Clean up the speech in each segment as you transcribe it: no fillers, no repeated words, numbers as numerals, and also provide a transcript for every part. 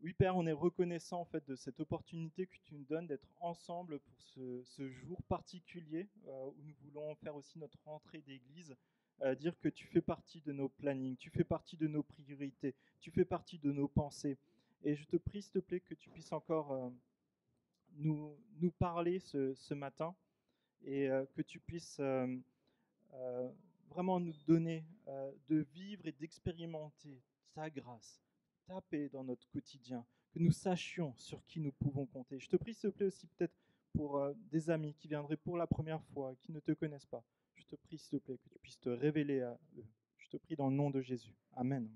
Oui, Père, on est reconnaissant en fait de cette opportunité que tu nous donnes d'être ensemble pour ce jour particulier où nous voulons faire aussi notre rentrée d'église, dire que tu fais partie de nos plannings, tu fais partie de nos priorités, tu fais partie de nos pensées. Et je te prie, s'il te plaît, que tu puisses encore nous parler ce matin et que tu puisses euh, vraiment nous donner de vivre et d'expérimenter ta grâce, ta paix dans notre quotidien, que nous sachions sur qui nous pouvons compter. Je te prie, s'il te plaît, aussi peut-être pour des amis qui viendraient pour la première fois, qui ne te connaissent pas. Je te prie, s'il te plaît, que tu puisses te révéler à eux. Je te prie dans le nom de Jésus. Amen.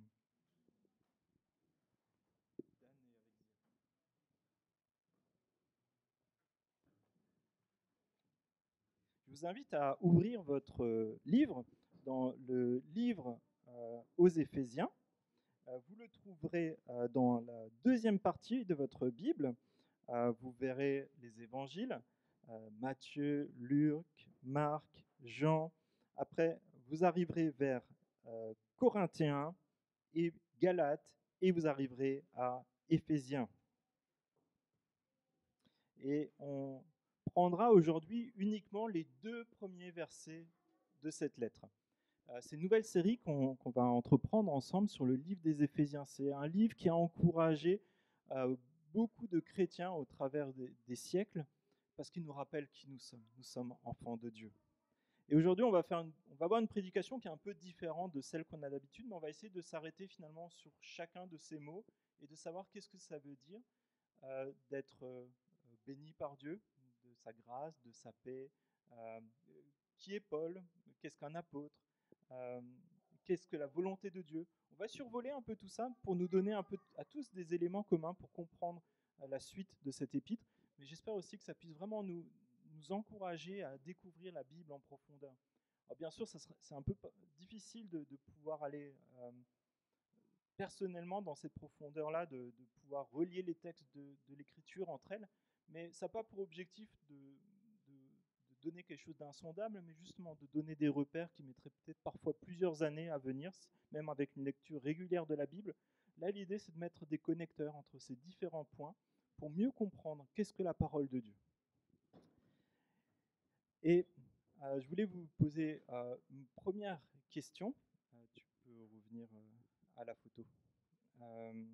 Je vous invite à ouvrir votre livre dans le livre aux Éphésiens. Vous le trouverez dans la deuxième partie de votre Bible. Vous verrez les évangiles, Matthieu, Luc, Marc, Jean. Après, vous arriverez vers Corinthiens et Galates et vous arriverez à Éphésiens. Et on prendra aujourd'hui uniquement les 2 premiers versets de cette lettre. C'est une nouvelle série qu'on va entreprendre ensemble sur le livre des Éphésiens. C'est un livre qui a encouragé beaucoup de chrétiens au travers des siècles parce qu'il nous rappelle qui nous sommes. Nous sommes enfants de Dieu. Et aujourd'hui, on va avoir une prédication qui est un peu différente de celle qu'on a d'habitude, mais on va essayer de s'arrêter finalement sur chacun de ces mots et de savoir qu'est-ce que ça veut dire d'être béni par Dieu, de sa grâce, de sa paix. Euh, qui est Paul? Qu'est-ce qu'un apôtre? Euh, Qu'est-ce que la volonté de Dieu? On va survoler un peu tout ça pour nous donner un peu à tous des éléments communs pour comprendre la suite de cet épître. Mais j'espère aussi que ça puisse vraiment nous encourager à découvrir la Bible en profondeur. Alors bien sûr, c'est un peu difficile de pouvoir aller personnellement dans cette profondeur-là, de pouvoir relier les textes de l'Écriture entre elles, mais ça n'a pas pour objectif de donner quelque chose d'insondable, mais justement de donner des repères qui mettraient peut-être parfois plusieurs années à venir, même avec une lecture régulière de la Bible. Là, l'idée, c'est de mettre des connecteurs entre ces différents points pour mieux comprendre qu'est-ce que la parole de Dieu. Et je voulais vous poser une première question. Tu peux revenir à la photo. Euh,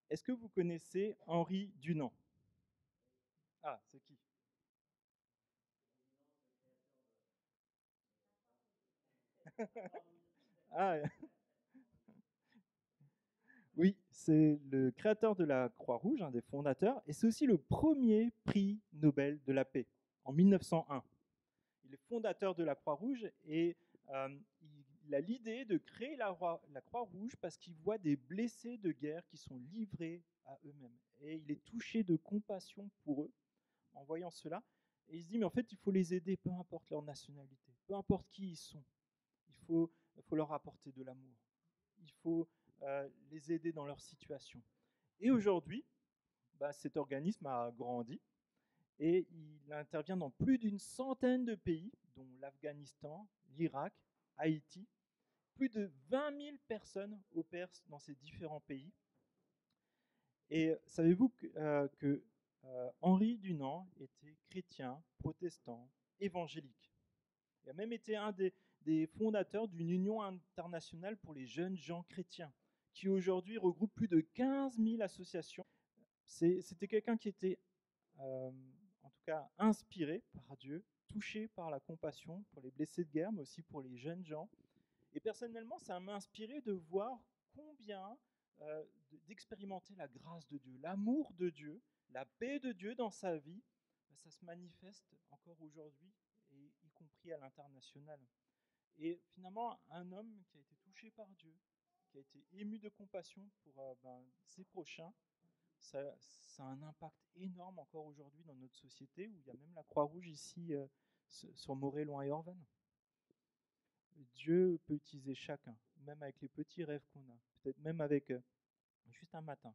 Est-ce que vous connaissez Henri Dunant? Ah, c'est qui? Ah, oui, c'est le créateur de la Croix-Rouge, un des fondateurs, et c'est aussi le premier prix Nobel de la paix en 1901. Il est fondateur de la Croix-Rouge et euh, il a l'idée de créer la Croix-Rouge parce qu'il voit des blessés de guerre qui sont livrés à eux-mêmes. Et il est touché de compassion pour eux en voyant cela. Et il se dit, mais en fait, il faut les aider, peu importe leur nationalité, peu importe qui ils sont. Il faut leur apporter de l'amour. Il faut les aider dans leur situation. Et aujourd'hui, cet organisme a grandi et il intervient dans plus d'une centaine de pays, dont l'Afghanistan, l'Irak, Haïti. Plus de 20 000 personnes opèrent dans ces différents pays. Et savez-vous que Henri Dunant était chrétien, protestant, évangélique? Il a même été un des fondateurs d'une union internationale pour les jeunes gens chrétiens, qui aujourd'hui regroupe plus de 15 000 associations. C'était quelqu'un qui était, en tout cas, inspiré par Dieu, touché par la compassion pour les blessés de guerre, mais aussi pour les jeunes gens. Et personnellement, ça m'a inspiré de voir combien d'expérimenter la grâce de Dieu, l'amour de Dieu, la paix de Dieu dans sa vie, ça se manifeste encore aujourd'hui, et y compris à l'international. Et finalement, un homme qui a été touché par Dieu, qui a été ému de compassion pour ses prochains, ça a un impact énorme encore aujourd'hui dans notre société, où il y a même la Croix-Rouge ici sur Moret-Loing et Orvan. Dieu peut utiliser chacun, même avec les petits rêves qu'on a, peut-être même avec juste un matin,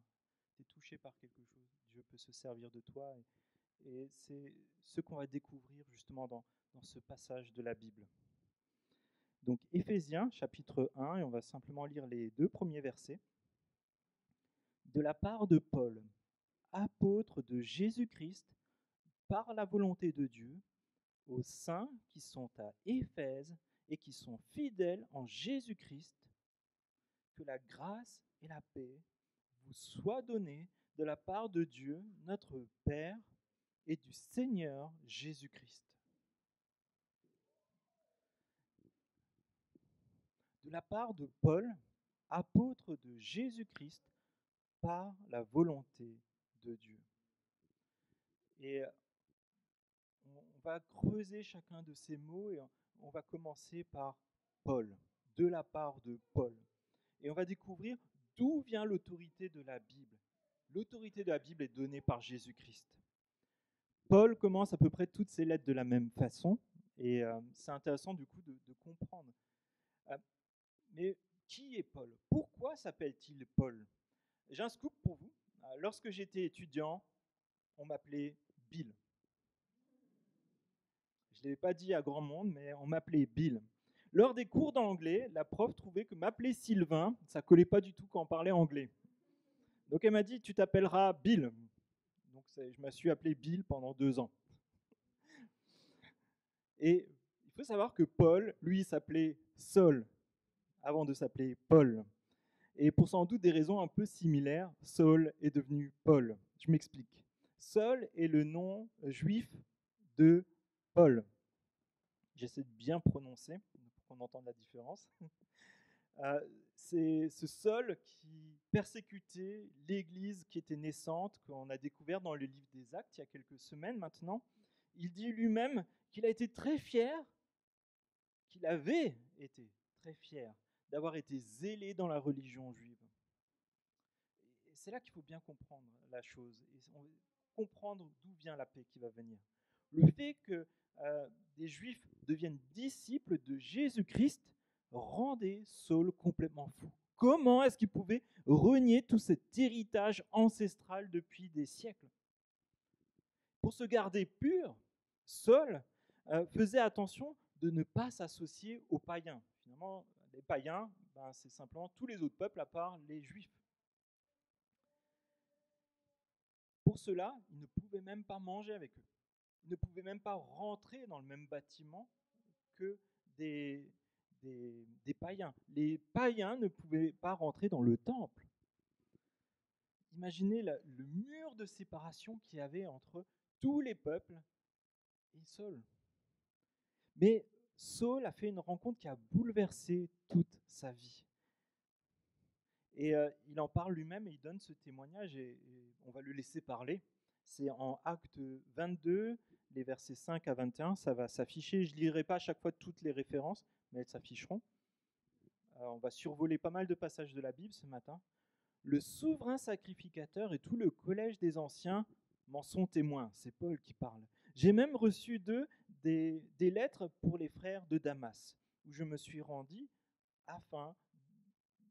tu es touché par quelque chose, Dieu peut se servir de toi. Et c'est ce qu'on va découvrir justement dans ce passage de la Bible. Donc Éphésiens chapitre 1, et on va simplement lire les 2 premiers versets. De la part de Paul, apôtre de Jésus-Christ, par la volonté de Dieu, aux saints qui sont à Éphèse et qui sont fidèles en Jésus-Christ, que la grâce et la paix vous soient données de la part de Dieu, notre Père, et du Seigneur Jésus-Christ. De la part de Paul, apôtre de Jésus-Christ, par la volonté de Dieu. Et on va creuser chacun de ces mots et on va commencer par Paul, de la part de Paul. Et on va découvrir d'où vient l'autorité de la Bible. L'autorité de la Bible est donnée par Jésus-Christ. Paul commence à peu près toutes ses lettres de la même façon, et c'est intéressant du coup de comprendre. Mais qui est Paul? Pourquoi s'appelle-t-il Paul? J'ai un scoop pour vous. Lorsque j'étais étudiant, on m'appelait Bill. Je ne l'avais pas dit à grand monde, mais on m'appelait Bill. Lors des cours d'anglais, la prof trouvait que m'appeler Sylvain, ça ne collait pas du tout quand on parlait anglais. Donc elle m'a dit, tu t'appelleras Bill. Donc je me suis appelé Bill pendant 2 ans. Et il faut savoir que Paul, lui, s'appelait Saul, avant de s'appeler Paul. Et pour sans doute des raisons un peu similaires, Saul est devenu Paul. Je m'explique. Saul est le nom juif de Paul. J'essaie de bien prononcer pour qu'on entende la différence. C'est ce Saul qui persécutait l'Église qui était naissante, qu'on a découvert dans le livre des Actes il y a quelques semaines maintenant. Il dit lui-même qu'il a été très fier, qu'il avait été très fier d'avoir été zélé dans la religion juive. Et c'est là qu'il faut bien comprendre la chose, et comprendre d'où vient la paix qui va venir. Le fait que des Juifs deviennent disciples de Jésus-Christ rendait Saul complètement fou. Comment est-ce qu'il pouvait renier tout cet héritage ancestral depuis des siècles? Pour se garder pur, Saul faisait attention de ne pas s'associer aux païens. Finalement, les païens, c'est simplement tous les autres peuples à part les Juifs. Pour cela, il ne pouvait même pas manger avec eux. Il ne pouvait même pas rentrer dans le même bâtiment que des païens. Les païens ne pouvaient pas rentrer dans le temple. Imaginez le mur de séparation qu'il y avait entre tous les peuples et Saul. Mais Saul a fait une rencontre qui a bouleversé toute sa vie. Et il en parle lui-même et il donne ce témoignage et on va le laisser parler. C'est en Acte 22, les versets 5 à 21, ça va s'afficher. Je ne lirai pas à chaque fois toutes les références, mais elles s'afficheront. On va survoler pas mal de passages de la Bible ce matin. Le souverain sacrificateur et tout le collège des anciens m'en sont témoins. C'est Paul qui parle. J'ai même reçu d'eux des lettres pour les frères de Damas, où je me suis rendu afin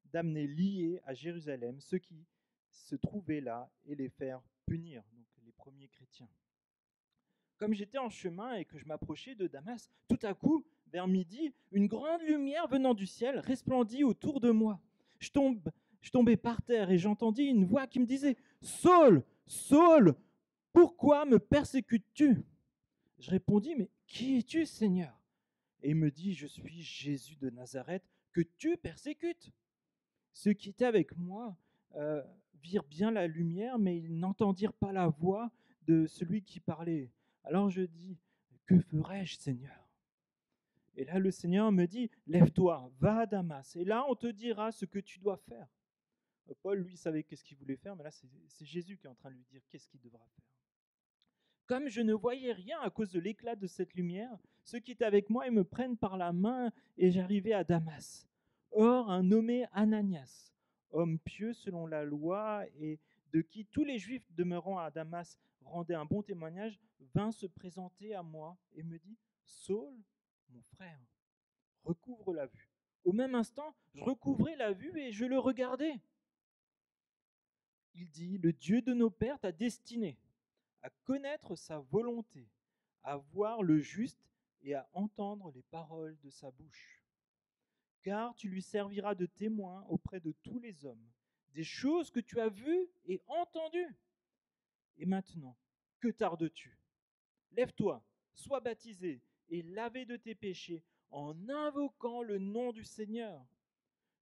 d'amener liés à Jérusalem ceux qui se trouvaient là et les faire punir, donc les premiers chrétiens. Comme j'étais en chemin et que je m'approchais de Damas, tout à coup, vers midi, une grande lumière venant du ciel resplendit autour de moi. Je tombais par terre et j'entendis une voix qui me disait « Saul, Saul, pourquoi me persécutes-tu » Je répondis « Mais qui es-tu, Seigneur » Et il me dit « Je suis Jésus de Nazareth que tu persécutes. » Ceux qui étaient avec moi virent bien la lumière, mais ils n'entendirent pas la voix de celui qui parlait. Alors je dis, que ferai-je, Seigneur? Et là, le Seigneur me dit, lève-toi, va à Damas, et là, on te dira ce que tu dois faire. Paul, lui, savait qu'est-ce qu'il voulait faire, mais là, c'est Jésus qui est en train de lui dire qu'est-ce qu'il devra faire. Comme je ne voyais rien à cause de l'éclat de cette lumière, ceux qui étaient avec moi, ils me prennent par la main et j'arrivais à Damas. Or, un nommé Ananias, homme pieux selon la loi et de qui tous les Juifs demeurant à Damas rendaient un bon témoignage, vint se présenter à moi et me dit « Saul, mon frère, recouvre la vue. » Au même instant, je recouvrais la vue et je le regardais. Il dit « Le Dieu de nos pères t'a destiné à connaître sa volonté, à voir le juste et à entendre les paroles de sa bouche. Car tu lui serviras de témoin auprès de tous les hommes, des choses que tu as vues et entendues. Et maintenant, que tardes-tu? Lève-toi, sois baptisé et lavé de tes péchés en invoquant le nom du Seigneur.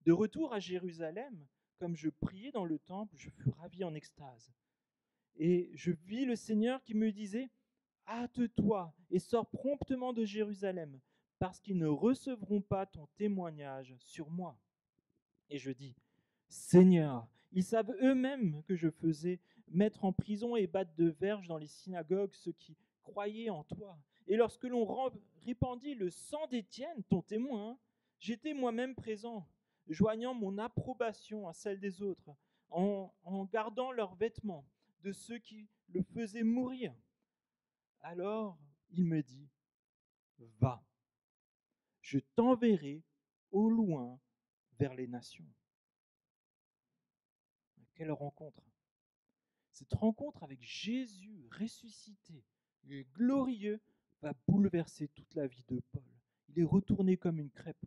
De retour à Jérusalem, comme je priais dans le temple, je fus ravi en extase. Et je vis le Seigneur qui me disait, hâte-toi et sors promptement de Jérusalem, parce qu'ils ne recevront pas ton témoignage sur moi. Et je dis, Seigneur, ils savent eux-mêmes que je faisais mettre en prison et battre de verges dans les synagogues ceux qui croyaient en toi. Et lorsque l'on répandit le sang d'Étienne, ton témoin, j'étais moi-même présent, joignant mon approbation à celle des autres, en gardant leurs vêtements de ceux qui le faisaient mourir. Alors il me dit, va, je t'enverrai au loin vers les nations. Quelle rencontre! Cette rencontre avec Jésus ressuscité et glorieux va bouleverser toute la vie de Paul. Il est retourné comme une crêpe.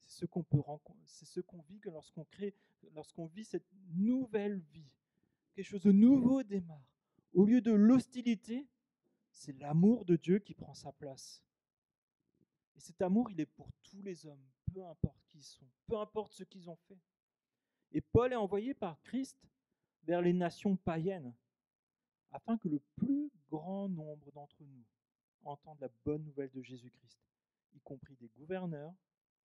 C'est ce qu'on peut rencontrer, c'est ce qu'on vit que lorsqu'on vit cette nouvelle vie. Quelque chose de nouveau démarre. Au lieu de l'hostilité, c'est l'amour de Dieu qui prend sa place. Et cet amour, il est pour tous les hommes, peu importe qui ils sont, peu importe ce qu'ils ont fait. Et Paul est envoyé par Christ vers les nations païennes, afin que le plus grand nombre d'entre nous entendent la bonne nouvelle de Jésus-Christ, y compris des gouverneurs,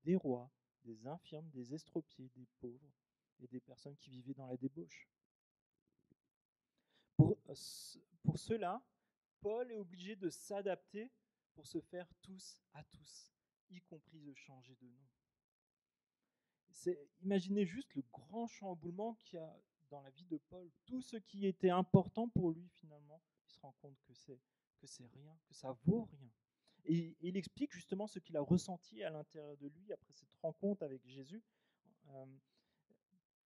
des rois, des infirmes, des estropiés, des pauvres et des personnes qui vivaient dans la débauche. Pour cela, Paul est obligé de s'adapter pour se faire tous à tous, y compris de changer de nom. Imaginez juste le grand chamboulement qu'il y a dans la vie de Paul. Tout ce qui était important pour lui, finalement, il se rend compte que c'est rien, que ça vaut rien. Et il explique justement ce qu'il a ressenti à l'intérieur de lui après cette rencontre avec Jésus.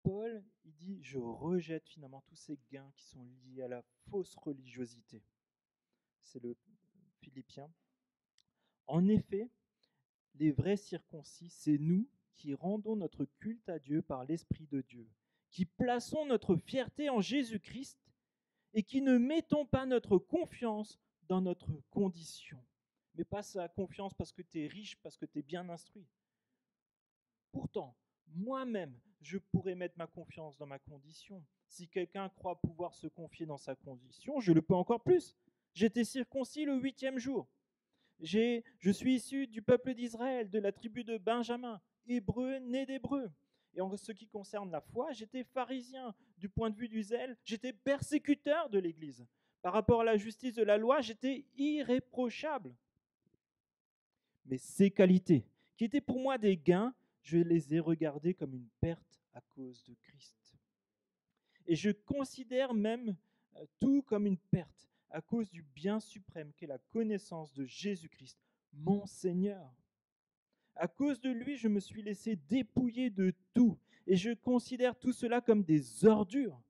Paul, il dit, je rejette finalement tous ces gains qui sont liés à la fausse religiosité. C'est le Philippiens. En effet, les vrais circoncis, c'est nous qui rendons notre culte à Dieu par l'Esprit de Dieu, qui plaçons notre fierté en Jésus-Christ et qui ne mettons pas notre confiance dans notre condition. Mais pas sa confiance parce que tu es riche, parce que tu es bien instruit. Pourtant, moi-même, je pourrais mettre ma confiance dans ma condition. Si quelqu'un croit pouvoir se confier dans sa condition, je le peux encore plus. J'étais circoncis le 8e jour. Je suis issu du peuple d'Israël, de la tribu de Benjamin, hébreu, né d'hébreu. Et en ce qui concerne la foi, j'étais pharisien. Du point de vue du zèle, j'étais persécuteur de l'Église. Par rapport à la justice de la loi, j'étais irréprochable. Mais ces qualités, qui étaient pour moi des gains, je les ai regardées comme une perte à cause de Christ. Et je considère même tout comme une perte à cause du bien suprême qu'est la connaissance de Jésus-Christ, mon Seigneur. À cause de lui, je me suis laissé dépouiller de tout et je considère tout cela comme des ordures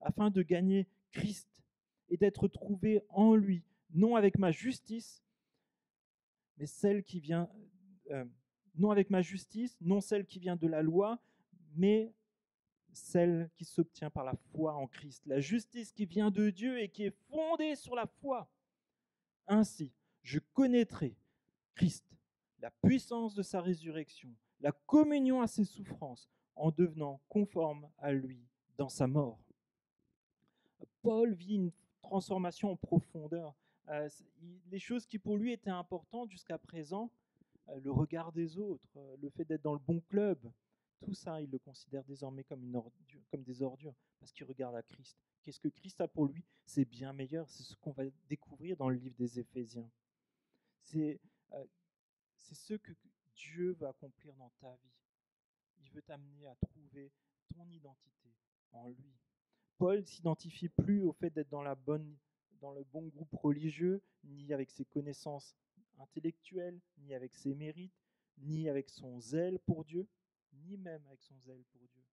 afin de gagner Christ et d'être trouvé en lui, non avec ma justice, mais celle qui vient, non avec ma justice, non celle qui vient de la loi, mais celle qui s'obtient par la foi en Christ, la justice qui vient de Dieu et qui est fondée sur la foi. Ainsi, je connaîtrai Christ, la puissance de sa résurrection, la communion à ses souffrances, en devenant conforme à lui dans sa mort. Paul vit une transformation en profondeur. Les choses qui pour lui étaient importantes jusqu'à présent, le regard des autres, le fait d'être dans le bon club, tout ça, il le considère désormais comme des ordures, parce qu'il regarde à Christ. Qu'est-ce que Christ a pour lui? C'est bien meilleur, c'est ce qu'on va découvrir dans le livre des Éphésiens. C'est ce que Dieu va accomplir dans ta vie. Il veut t'amener à trouver ton identité en lui. Paul ne s'identifie plus au fait d'être dans le bon groupe religieux, ni avec ses connaissances intellectuelles, ni avec ses mérites, ni avec son zèle pour Dieu, ni même avec son zèle pour Dieu.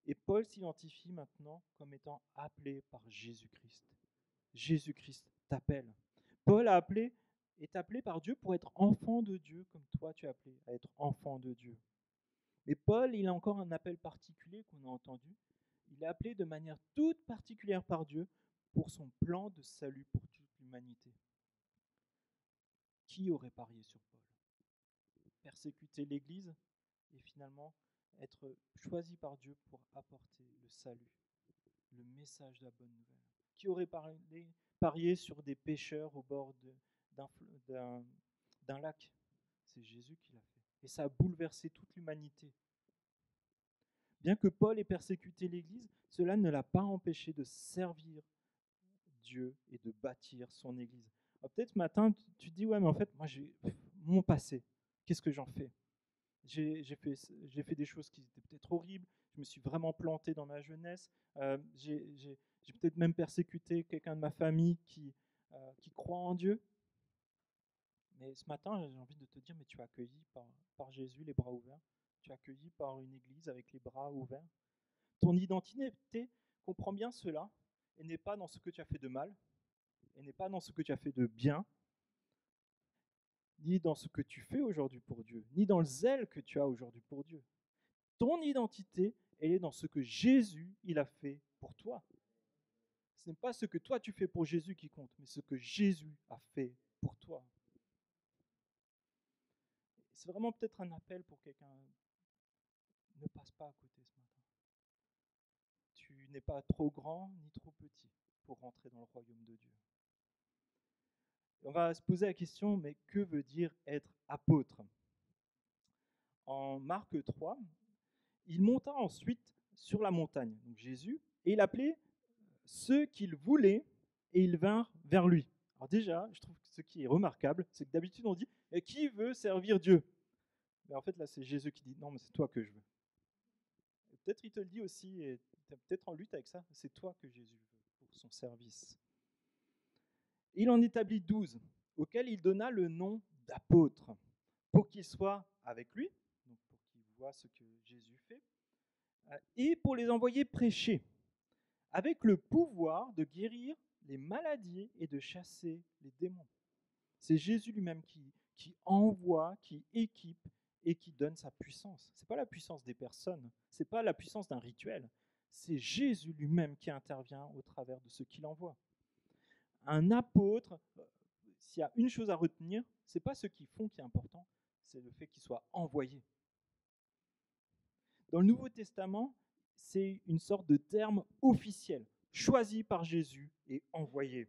Et Paul s'identifie maintenant comme étant appelé par Jésus-Christ. Jésus-Christ t'appelle. Paul est appelé par Dieu pour être enfant de Dieu, comme toi tu es appelé à être enfant de Dieu. Mais Paul, il a encore un appel particulier qu'on a entendu. Il est appelé de manière toute particulière par Dieu pour son plan de salut pour toute l'humanité. Qui aurait parié sur Paul? Persécuter l'Église et finalement être choisi par Dieu pour apporter le salut, le message de la bonne nouvelle. Qui aurait parié sur des pêcheurs au bord d'un lac? C'est Jésus qui l'a fait. Et ça a bouleversé toute l'humanité. Bien que Paul ait persécuté l'Église, cela ne l'a pas empêché de servir Dieu et de bâtir son Église. Alors peut-être ce matin, tu te dis, ouais, mais en fait, moi, j'ai mon passé. Qu'est-ce que j'en fais? J'ai fait des choses qui étaient peut-être horribles. Je me suis vraiment planté dans ma jeunesse. J'ai peut-être même persécuté quelqu'un de ma famille qui croit en Dieu. Mais ce matin, j'ai envie de te dire, mais tu es accueilli par Jésus, les bras ouverts. Tu es accueilli par une église avec les bras ouverts. Ton identité comprend bien cela et n'est pas dans ce que tu as fait de mal, et n'est pas dans ce que tu as fait de bien, ni dans ce que tu fais aujourd'hui pour Dieu, ni dans le zèle que tu as aujourd'hui pour Dieu. Ton identité, elle est dans ce que Jésus, il a fait pour toi. Ce n'est pas ce que toi tu fais pour Jésus qui compte, mais ce que Jésus a fait pour toi. C'est vraiment peut-être un appel pour quelqu'un. Ne passe pas à côté ce matin. Tu n'es pas trop grand ni trop petit pour rentrer dans le royaume de Dieu. On va se poser la question, mais que veut dire être apôtre? En Marc 3, il monta ensuite sur la montagne, donc Jésus, et il appelait ceux qu'il voulait, et ils vinrent vers lui. Alors déjà, je trouve que ce qui est remarquable, c'est que d'habitude on dit « qui veut servir Dieu ?» Mais en fait là, c'est Jésus qui dit « non, mais c'est toi que je veux ». Peut-être il te le dit aussi, et tu es peut-être en lutte avec ça, c'est toi que Jésus veut pour son service. Il en établit 12, auxquels il donna le nom d'apôtres, pour qu'ils soient avec lui, donc pour qu'ils voient ce que Jésus fait, et pour les envoyer prêcher, avec le pouvoir de guérir les maladies et de chasser les démons. C'est Jésus lui-même qui envoie, qui équipe et qui donne sa puissance. Ce n'est pas la puissance des personnes, ce n'est pas la puissance d'un rituel, c'est Jésus lui-même qui intervient au travers de ce qu'il envoie. Un apôtre, s'il y a une chose à retenir, ce n'est pas ce qu'ils font qui est important, c'est le fait qu'ils soient envoyés. Dans le Nouveau Testament, c'est une sorte de terme officiel, choisi par Jésus et envoyé.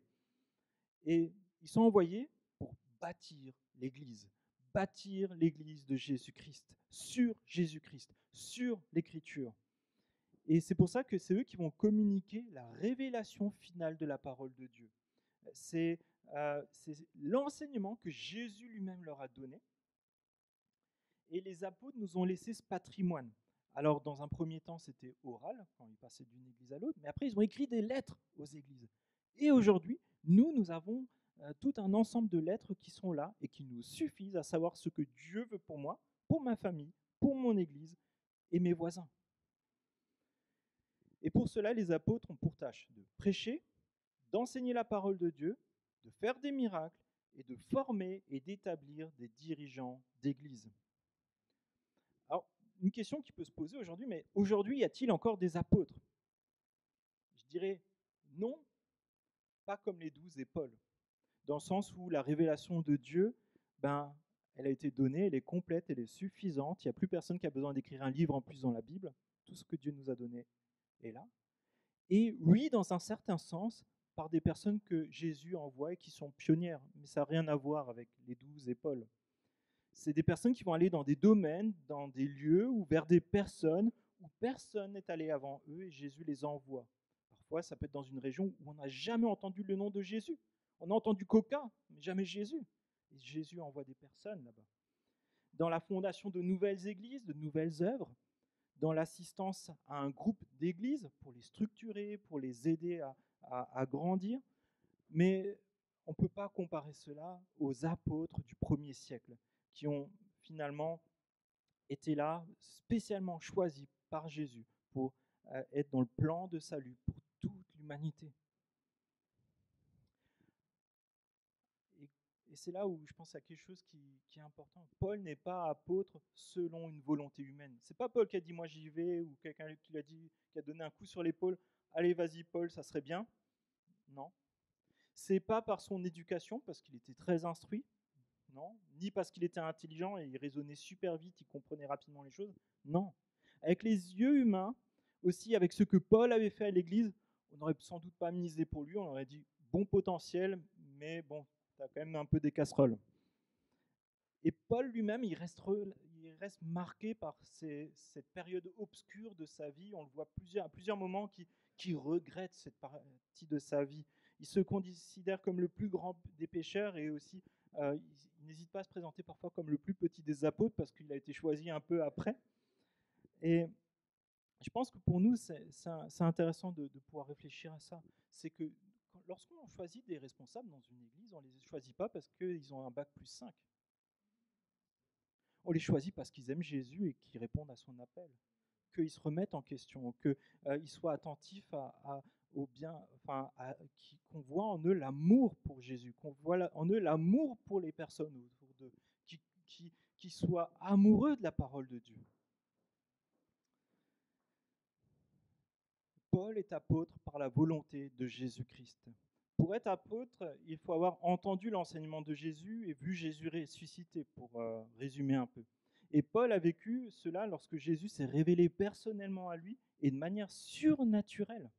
Et ils sont envoyés pour bâtir l'Église de Jésus-Christ, sur l'Écriture. Et c'est pour ça que c'est eux qui vont communiquer la révélation finale de la parole de Dieu. C'est l'enseignement que Jésus lui-même leur a donné. Et les apôtres nous ont laissé ce patrimoine. Alors, dans un premier temps, c'était oral, quand ils passaient d'une église à l'autre, mais après, ils ont écrit des lettres aux églises. Et aujourd'hui, nous avons tout un ensemble de lettres qui sont là et qui nous suffisent à savoir ce que Dieu veut pour moi, pour ma famille, pour mon église et mes voisins. Et pour cela, les apôtres ont pour tâche de prêcher, d'enseigner la parole de Dieu, de faire des miracles et de former et d'établir des dirigeants d'église. Alors, une question qui peut se poser aujourd'hui, mais aujourd'hui, y a-t-il encore des apôtres? Je dirais non, pas comme les 12 et Paul, dans le sens où la révélation de Dieu, elle a été donnée, elle est complète, elle est suffisante, il n'y a plus personne qui a besoin d'écrire un livre en plus dans la Bible, tout ce que Dieu nous a donné est là. Et oui, dans un certain sens, par des personnes que Jésus envoie et qui sont pionnières, mais ça n'a rien à voir avec les 12 et Paul. C'est des personnes qui vont aller dans des domaines, dans des lieux ou vers des personnes où personne n'est allé avant eux et Jésus les envoie. Parfois, ça peut être dans une région où on n'a jamais entendu le nom de Jésus. On a entendu Coca, mais jamais Jésus. Et Jésus envoie des personnes là-bas. Dans la fondation de nouvelles églises, de nouvelles œuvres, dans l'assistance à un groupe d'églises pour les structurer, pour les aider à grandir. Mais on ne peut pas comparer cela aux apôtres du 1er siècle qui ont finalement été là, spécialement choisis par Jésus pour être dans le plan de salut pour toute l'humanité. Et c'est là où je pense à quelque chose qui est important. Paul n'est pas apôtre selon une volonté humaine. C'est pas Paul qui a dit moi j'y vais, ou quelqu'un qui l'a dit, qui a donné un coup sur l'épaule, allez vas-y Paul, ça serait bien. Non. C'est pas par son éducation, parce qu'il était très instruit, non. Ni parce qu'il était intelligent et il raisonnait super vite, il comprenait rapidement les choses. Non. Avec les yeux humains, aussi avec ce que Paul avait fait à l'église, on n'aurait sans doute pas misé pour lui, on aurait dit bon potentiel, mais bon, t'as quand même un peu des casseroles. Et Paul lui-même, il reste marqué par cette période obscure de sa vie. On le voit à plusieurs moments qui regrette cette partie de sa vie. Il se considère comme le plus grand des pécheurs et aussi il n'hésite pas à se présenter parfois comme le plus petit des apôtres parce qu'il a été choisi un peu après. Et je pense que pour nous, c'est intéressant de pouvoir réfléchir à ça. C'est que lorsqu'on choisit des responsables dans une église, on ne les choisit pas parce qu'ils ont un bac plus 5. On les choisit parce qu'ils aiment Jésus et qu'ils répondent à son appel, qu'ils se remettent en question, qu'ils soient attentifs au bien, qu'on voit en eux l'amour pour Jésus, qu'on voit en eux l'amour pour les personnes autour d'eux, qui soient amoureux de la parole de Dieu. Paul est apôtre par la volonté de Jésus-Christ. Pour être apôtre, il faut avoir entendu l'enseignement de Jésus et vu Jésus ressuscité, pour résumer un peu. Et Paul a vécu cela lorsque Jésus s'est révélé personnellement à lui et de manière surnaturelle.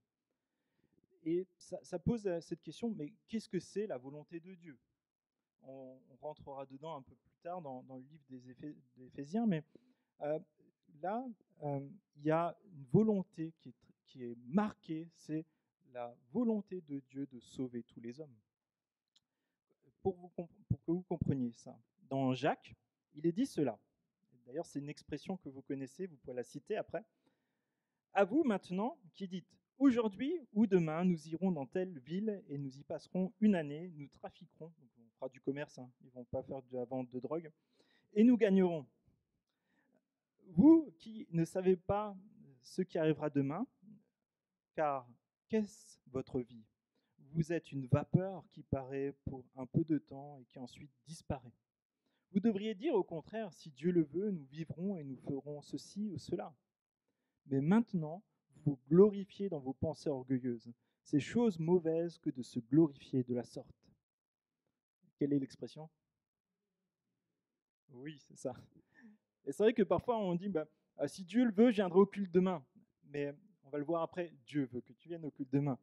Et ça pose cette question, mais qu'est-ce que c'est la volonté de Dieu ? On rentrera dedans un peu plus tard dans le livre des Éphésiens, mais là, il y a une volonté qui est marquée, c'est la volonté de Dieu de sauver tous les hommes. Pour que vous compreniez ça, dans Jacques, il est dit cela. D'ailleurs, c'est une expression que vous connaissez, vous pouvez la citer après. À vous maintenant qui dites, aujourd'hui ou demain, nous irons dans telle ville et nous y passerons une année, nous trafiquerons, donc on fera du commerce, hein, ils ne vont pas faire de la vente de drogue, et nous gagnerons. Vous qui ne savez pas ce qui arrivera demain, car qu'est-ce votre vie ? Vous êtes une vapeur qui paraît pour un peu de temps et qui ensuite disparaît. Vous devriez dire au contraire, si Dieu le veut, nous vivrons et nous ferons ceci ou cela. Mais maintenant, vous vous glorifiez dans vos pensées orgueilleuses. C'est chose mauvaise que de se glorifier de la sorte. Quelle est l'expression ? Oui, c'est ça. Et c'est vrai que parfois on dit, si Dieu le veut, je viendrai au culte demain. Mais on va le voir après, Dieu veut que tu viennes au culte demain.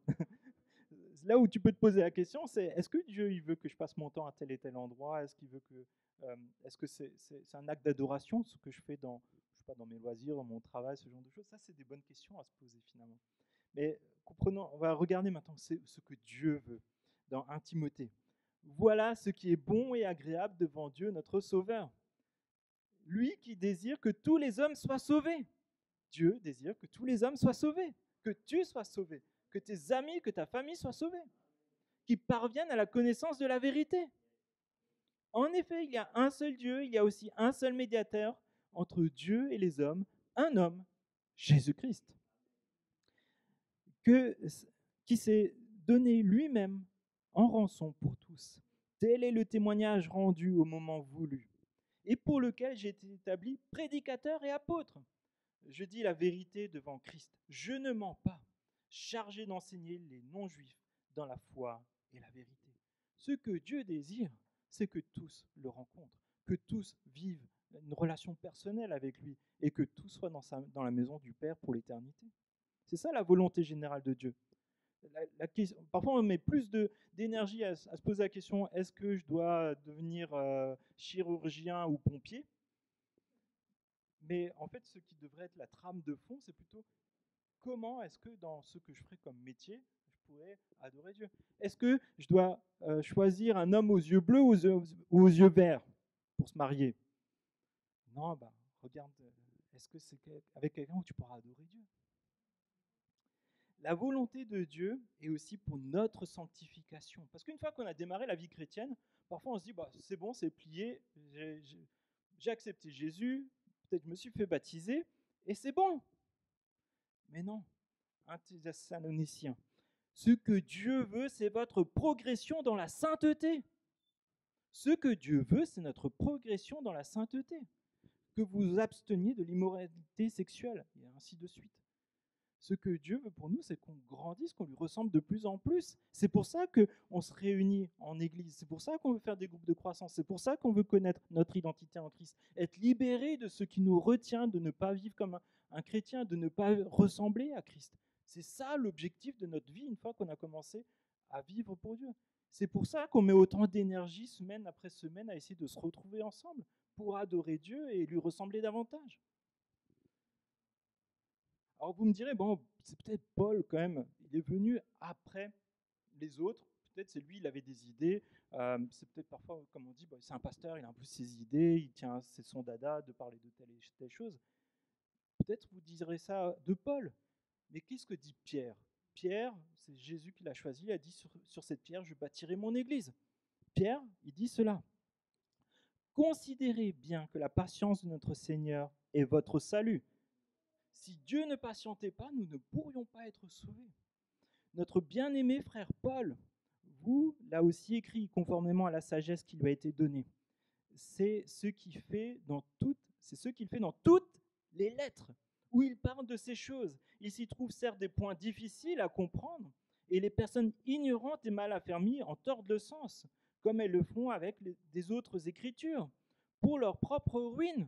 Là où tu peux te poser la question, c'est est-ce que Dieu il veut que je passe mon temps à tel et tel endroit ? Est-ce qu'il veut que, est-ce que c'est un acte d'adoration, ce que je fais dans mes loisirs, dans mon travail, ce genre de choses ? Ça, c'est des bonnes questions à se poser finalement. Mais comprenons, on va regarder maintenant ce que Dieu veut dans 1 Timothée. Voilà ce qui est bon et agréable devant Dieu, notre Sauveur. Lui qui désire que tous les hommes soient sauvés. Dieu désire que tous les hommes soient sauvés, que tu sois sauvé, que tes amis, que ta famille soient sauvés, qu'ils parviennent à la connaissance de la vérité. En effet, il y a un seul Dieu, il y a aussi un seul médiateur entre Dieu et les hommes, un homme, Jésus-Christ, qui s'est donné lui-même en rançon pour tous. Tel est le témoignage rendu au moment voulu, et pour lequel j'ai été établi prédicateur et apôtre. Je dis la vérité devant Christ. Je ne mens pas, chargé d'enseigner les non-juifs dans la foi et la vérité. Ce que Dieu désire, c'est que tous le rencontrent, que tous vivent une relation personnelle avec lui et que tout soit dans la maison du Père pour l'éternité. C'est ça la volonté générale de Dieu. Parfois, on met plus d'énergie à se poser la question, est-ce que je dois devenir chirurgien ou pompier ? Mais en fait, ce qui devrait être la trame de fond, c'est plutôt comment est-ce que dans ce que je ferai comme métier, je pourrais adorer Dieu ? Est-ce que je dois choisir un homme aux yeux bleus ou aux yeux verts pour se marier ? Non, regarde, est-ce que c'est avec quelqu'un où tu pourras adorer Dieu ? La volonté de Dieu est aussi pour notre sanctification. Parce qu'une fois qu'on a démarré la vie chrétienne, parfois on se dit, c'est bon, c'est plié, j'ai accepté Jésus, peut-être je me suis fait baptiser, et c'est bon. Mais non, 1 Thessaloniciens. Ce que Dieu veut, c'est votre progression dans la sainteté. Ce que Dieu veut, c'est notre progression dans la sainteté, que vous vous absteniez de l'immoralité sexuelle, et ainsi de suite. Ce que Dieu veut pour nous, c'est qu'on grandisse, qu'on lui ressemble de plus en plus. C'est pour ça qu'on se réunit en église. C'est pour ça qu'on veut faire des groupes de croissance. C'est pour ça qu'on veut connaître notre identité en Christ. Être libéré de ce qui nous retient, de ne pas vivre comme un chrétien, de ne pas ressembler à Christ. C'est ça l'objectif de notre vie une fois qu'on a commencé à vivre pour Dieu. C'est pour ça qu'on met autant d'énergie semaine après semaine à essayer de se retrouver ensemble pour adorer Dieu et lui ressembler davantage. Alors vous me direz, bon, c'est peut-être Paul quand même, il est venu après les autres, peut-être c'est lui, il avait des idées, c'est peut-être parfois, comme on dit, bon, c'est un pasteur, il a un peu ses idées, il tient, c'est son dada de parler de telle et telle chose. Peut-être vous direz ça de Paul, mais qu'est-ce que dit Pierre? Pierre, c'est Jésus qui l'a choisi, il a dit sur cette pierre, je bâtirai mon église. Pierre, il dit cela. Considérez bien que la patience de notre Seigneur est votre salut. Si Dieu ne patientait pas, nous ne pourrions pas être sauvés. Notre bien-aimé frère Paul vous l'a aussi écrit conformément à la sagesse qui lui a été donnée. C'est ce qu'il fait dans toutes les lettres où il parle de ces choses. Il s'y trouve certes des points difficiles à comprendre et les personnes ignorantes et mal affermies en tordent le sens, comme elles le font avec des autres écritures, pour leur propre ruine.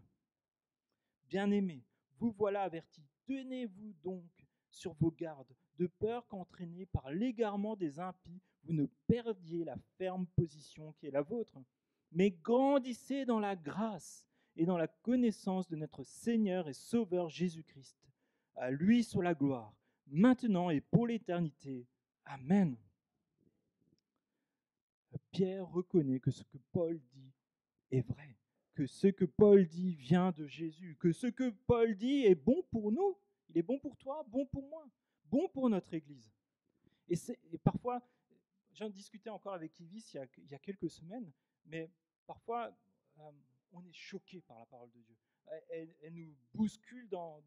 Bien-aimés, vous voilà avertis. Tenez-vous donc sur vos gardes, de peur qu'entraînés par l'égarement des impies, vous ne perdiez la ferme position qui est la vôtre. Mais grandissez dans la grâce et dans la connaissance de notre Seigneur et Sauveur Jésus-Christ. À lui soit la gloire, maintenant et pour l'éternité. Amen. Pierre reconnaît que ce que Paul dit est vrai, que ce que Paul dit vient de Jésus, que ce que Paul dit est bon pour nous, il est bon pour toi, bon pour moi, bon pour notre Église. Et parfois, j'en discutais encore avec Yvis il y a quelques semaines, mais parfois, on est choqué par la parole de Dieu. Elle nous bouscule dans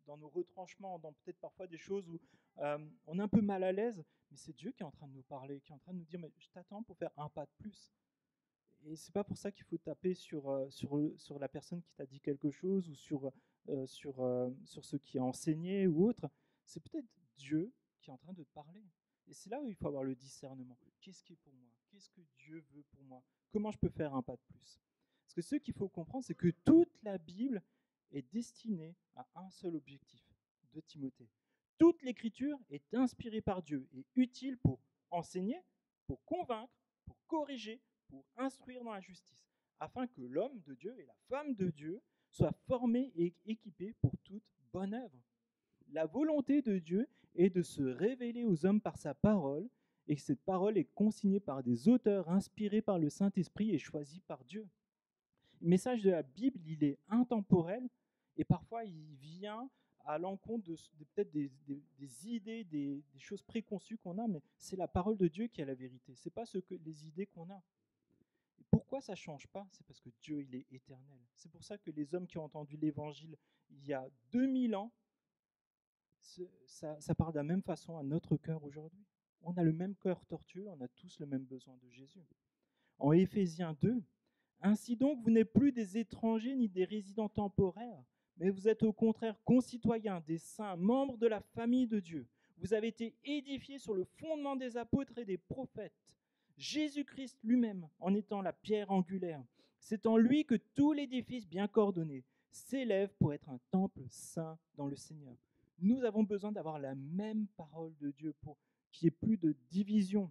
nos retranchements, dans peut-être parfois des choses où on est un peu mal à l'aise, mais c'est Dieu qui est en train de nous parler, qui est en train de nous dire, mais je t'attends pour faire un pas de plus. Et c'est pas pour ça qu'il faut taper sur la personne qui t'a dit quelque chose ou sur ce qui est enseigné ou autre. C'est peut-être Dieu qui est en train de te parler. Et c'est là où il faut avoir le discernement. Qu'est-ce qui est pour moi? Qu'est-ce que Dieu veut pour moi? Comment je peux faire un pas de plus? Parce que ce qu'il faut comprendre, c'est que toute la Bible est destinée à un seul objectif, de Timothée. Toute l'écriture est inspirée par Dieu et utile pour enseigner, pour convaincre, pour corriger, pour instruire dans la justice, afin que l'homme de Dieu et la femme de Dieu soient formés et équipés pour toute bonne œuvre. La volonté de Dieu est de se révéler aux hommes par sa parole, et cette parole est consignée par des auteurs inspirés par le Saint-Esprit et choisis par Dieu. Le message de la Bible, il est intemporel, et parfois il vient à l'encontre de peut-être des idées, des choses préconçues qu'on a, mais c'est la parole de Dieu qui est la vérité. Ce n'est pas les idées qu'on a. Et pourquoi ça ne change pas? C'est parce que Dieu, il est éternel. C'est pour ça que les hommes qui ont entendu l'Évangile il y a 2000 ans, ça parle de la même façon à notre cœur aujourd'hui. On a le même cœur tortueux, on a tous le même besoin de Jésus. En Éphésiens 2, ainsi donc, vous n'êtes plus des étrangers ni des résidents temporaires, mais vous êtes au contraire concitoyens des saints, membres de la famille de Dieu. Vous avez été édifiés sur le fondement des apôtres et des prophètes. Jésus-Christ lui-même en étant la pierre angulaire. C'est en lui que tout l'édifice bien coordonné s'élève pour être un temple saint dans le Seigneur. Nous avons besoin d'avoir la même parole de Dieu pour qu'il n'y ait plus de division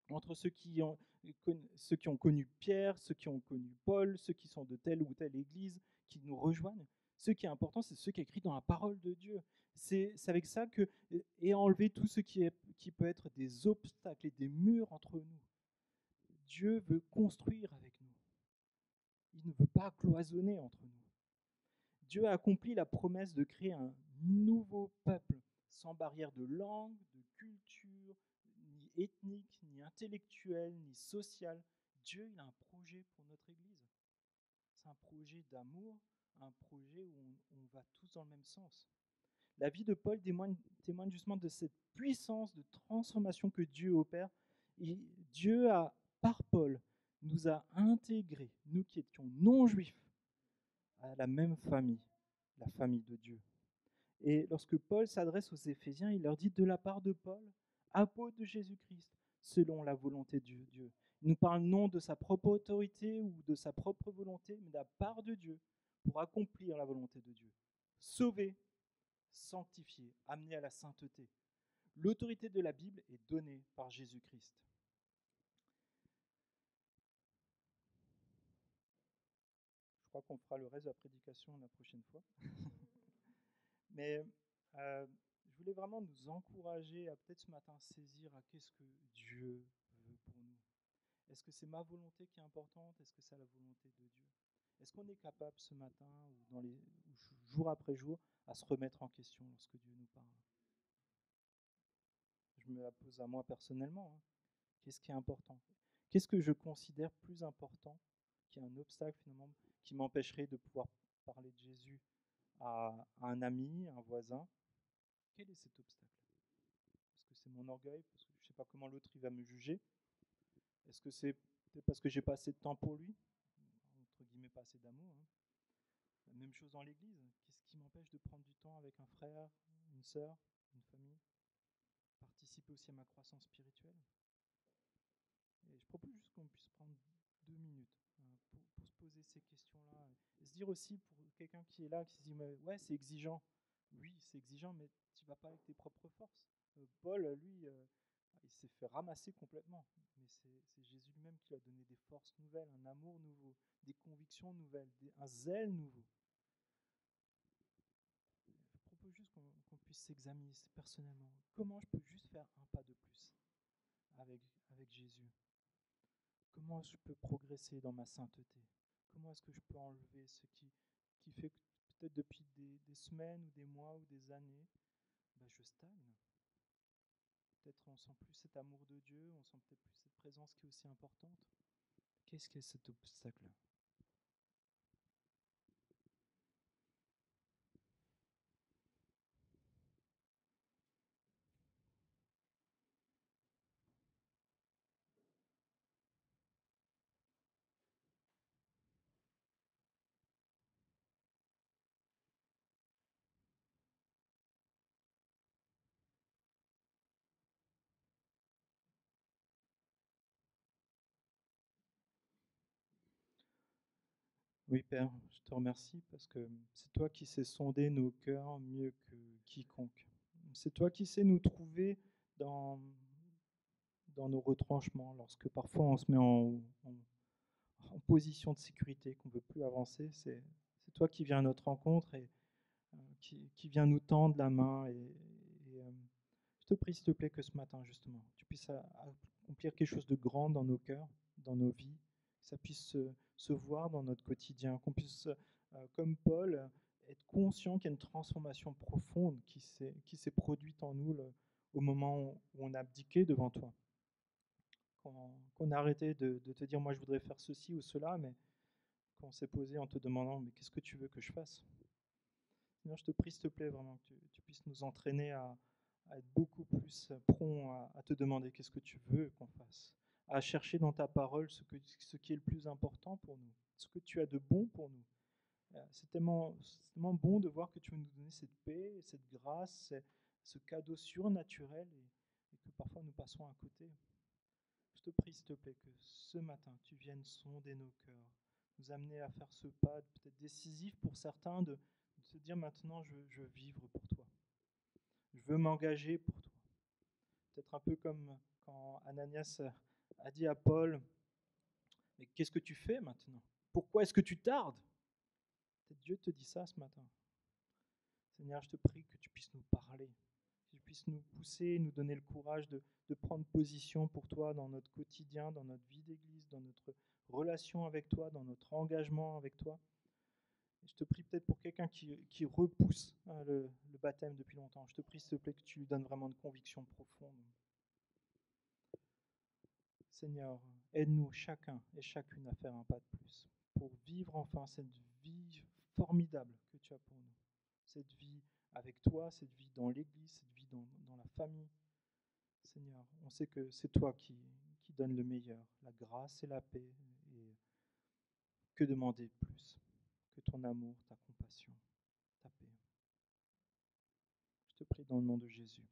entre ceux qui ont connu Pierre, ceux qui ont connu Paul, ceux qui sont de telle ou telle église, qui nous rejoignent. Ce qui est important, c'est ce qui est écrit dans la parole de Dieu. C'est avec ça que est enlevé tout ce qui peut être des obstacles et des murs entre nous. Dieu veut construire avec nous. Il ne veut pas cloisonner entre nous. Dieu a accompli la promesse de créer un nouveau peuple, sans barrière de langue, de culture, ni ethnique, ni intellectuelle, ni sociale. Dieu, il a un projet pour notre Église. C'est un projet d'amour, un projet où on va tous dans le même sens. La vie de Paul témoigne justement de cette puissance de transformation que Dieu opère. Et Dieu a, par Paul, nous a intégrés, nous qui étions non-juifs, à la même famille, la famille de Dieu. Et lorsque Paul s'adresse aux Éphésiens, il leur dit de la part de Paul, apôtre de Jésus-Christ, selon la volonté de Dieu. Il nous parle non de sa propre autorité ou de sa propre volonté, mais de la part de Dieu pour accomplir la volonté de Dieu. Sauver, sanctifier, amener à la sainteté. L'autorité de la Bible est donnée par Jésus-Christ. Je crois qu'on fera le reste de la prédication la prochaine fois. Mais je voulais vraiment nous encourager à peut-être ce matin saisir à qu'est-ce que Dieu veut pour nous. Est-ce que c'est ma volonté qui est importante? Est-ce que c'est la volonté de Dieu? Est-ce qu'on est capable ce matin ou jour après jour à se remettre en question lorsque Dieu nous parle? Je me la pose à moi personnellement. Hein. Qu'est-ce qui est important? Qu'est-ce que je considère plus important, qui est un obstacle finalement, qui m'empêcherait de pouvoir parler de Jésus à un ami, un voisin? Quel est cet obstacle? Est-ce que c'est mon orgueil? Parce que je ne sais pas comment l'autre il va me juger. Est-ce que c'est peut-être parce que j'ai pas assez de temps pour lui? Entre guillemets, pas assez d'amour. Hein. La même chose dans l'église. Qu'est-ce qui m'empêche de prendre du temps avec un frère, une sœur, une famille? Participer aussi à ma croissance spirituelle. Et je propose juste qu'on puisse prendre 2 minutes pour se poser ces questions-là. Et se dire aussi pour quelqu'un qui est là, qui se dit ouais, c'est exigeant. Oui, c'est exigeant, mais tu vas pas avec tes propres forces. Paul, lui, il s'est fait ramasser complètement. Mais c'est Jésus lui-même qui lui a donné des forces nouvelles, un amour nouveau, des convictions nouvelles, un zèle nouveau. Je propose juste qu'on puisse s'examiner personnellement. Comment je peux juste faire un pas de plus avec Jésus? Comment je peux progresser dans ma sainteté? Comment est-ce que je peux enlever ce qui fait que peut-être depuis des semaines ou des mois ou des années, je stagne? Peut-être on sent plus cet amour de Dieu, on sent peut-être plus cette présence qui est aussi importante. Qu'est-ce qu'est cet obstacle? Oui, Père, je te remercie parce que c'est toi qui sais sonder nos cœurs mieux que quiconque. C'est toi qui sais nous trouver dans, dans nos retranchements, lorsque parfois on se met en position de sécurité, qu'on ne veut plus avancer. C'est toi qui viens à notre rencontre et qui vient nous tendre la main. Je te prie, s'il te plaît, que ce matin, justement, tu puisses accomplir quelque chose de grand dans nos cœurs, dans nos vies, que ça puisse se voir dans notre quotidien, qu'on puisse, comme Paul, être conscient qu'il y a une transformation profonde qui s'est produite en nous au moment où on a abdiqué devant toi. Qu'on a arrêté de te dire, moi, je voudrais faire ceci ou cela, mais qu'on s'est posé en te demandant, mais qu'est-ce que tu veux que je fasse? Seigneur, je te prie, s'il te plaît, vraiment, que tu puisses nous entraîner à être beaucoup plus prompt à te demander qu'est-ce que tu veux qu'on fasse, à chercher dans ta parole ce qui est le plus important pour nous, ce que tu as de bon pour nous. C'est tellement bon de voir que tu veux nous donner cette paix, cette grâce, ce cadeau surnaturel et que parfois nous passons à côté. Je te prie, s'il te plaît, que ce matin, tu viennes sonder nos cœurs, nous amener à faire ce pas peut-être décisif pour certains de se dire maintenant, je veux vivre pour toi. Je veux m'engager pour toi. Peut-être un peu comme quand Ananias a dit à Paul, mais qu'est-ce que tu fais maintenant? Pourquoi est-ce que tu tardes? Peut-être Dieu te dit ça ce matin. Seigneur, je te prie que tu puisses nous parler, que tu puisses nous pousser, nous donner le courage de prendre position pour toi dans notre quotidien, dans notre vie d'église, dans notre relation avec toi, dans notre engagement avec toi. Et je te prie peut-être pour quelqu'un qui repousse le baptême depuis longtemps. Je te prie, s'il te plaît, que tu lui donnes vraiment de convictions profondes. Seigneur, aide-nous chacun et chacune à faire un pas de plus pour vivre enfin cette vie formidable que tu as pour nous. Cette vie avec toi, cette vie dans l'église, cette vie dans la famille. Seigneur, on sait que c'est toi qui donne le meilleur, la grâce et la paix. Et que demander de plus que ton amour, ta compassion, ta paix. Je te prie dans le nom de Jésus.